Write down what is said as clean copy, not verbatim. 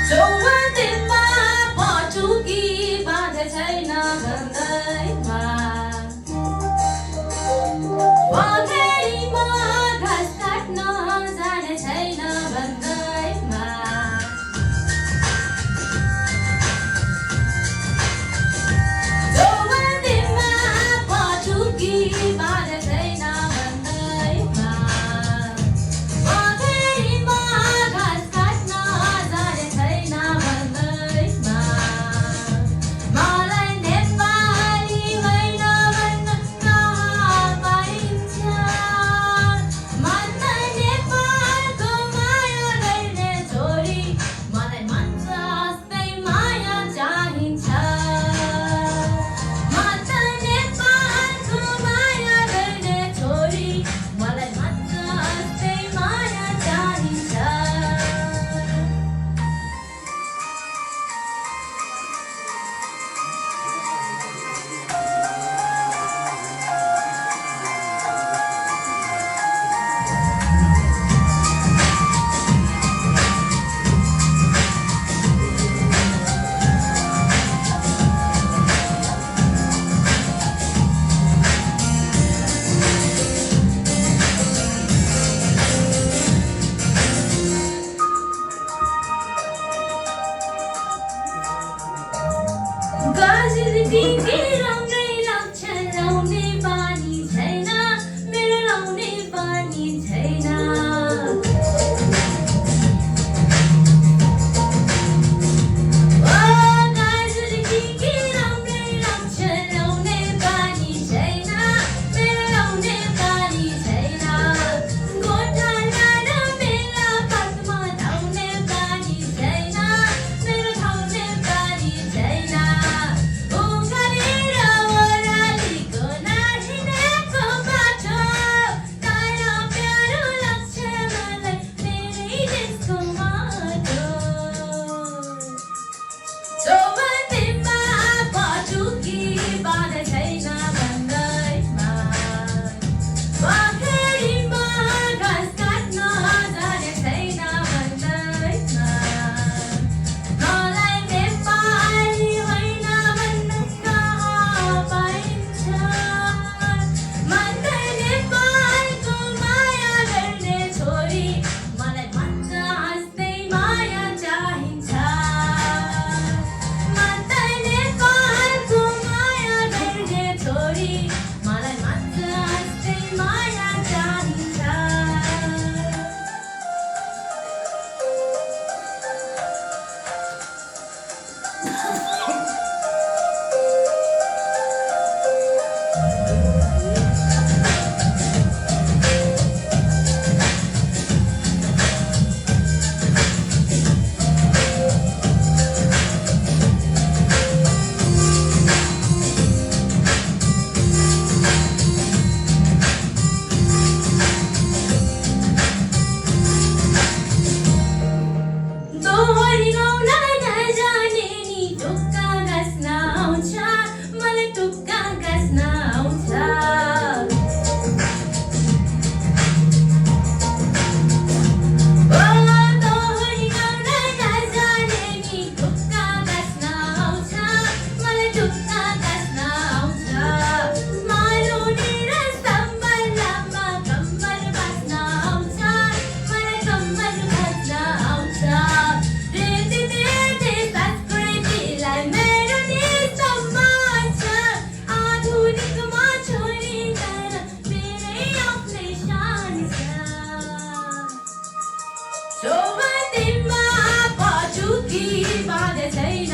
चौबन्तीमा पटुकी बाँधे छैन गन्धैमा पखेरीमा घाँस काट्न जाने छैन भन्दैमा चौबन्तीमा पटुकी बाँधे छैन भन्दैमा पखेरीमा घाँस काट्न जाने छैन भन्दैमा मलाई नेपाली होइन भन्न कहाँ पाइन्छ मन नेपालको माया गर्ने छोरी मलाई मन जस्तै माया चाहिन्छ मन नेपालको माया गर्ने छोरी मलाई मन जस्तै माया चाहिन्छ गाजरकी के राम्रै लाग्छ लाउने बानी छैन मेरो लाउने बानी छैन गाजरकी के राम्रै लाग्छ लाउने बानी छैन मेरो लाउने बानी छैन गोठा लान बेला पातमा धाउने बानी छैन मेरो धाउने बानी छैन उम्कनेर ओह्रालीको नहिँडेको बाटो तर प्यारो लाग्छ मलाई मेरै देशको माटो चौबन्तीमा पटुकी बाँधे छैन भन्दैमा पखेरीमा घाँस काट्न जाने छैन भन्दैमा मलाई नेपाली होइन भन्न कहाँ पाइन्छ मन नेपालको माया गर्ने छोरी मलाई मन जस्तै माया चाहिन्छ मन नेपालको माया गर्ने छोरी मलाई मन जस्तै माया चाहिन्छ दोहोरी गाउन नजाने नि टुक्का गाँस्न आउँछ मलाई टुक्का गाँस्न आउँछ दोहोरी गाउन नजाने नि टुक्का गाँस्न आउँछ मलाई टुक्का गाँस्न आउँछ मालुनी र सम्बलमा कम्मर बाँध्न आउँछ मलाई कम्मर बाँध्न आउँछ रीति नीति संस्कृतिलाई मेरो नि सम्मान छ आधुनिकमा छोरी तर मेरै आफ्नै शान छ चौबन्तीमा पटुकी बाँधे छैन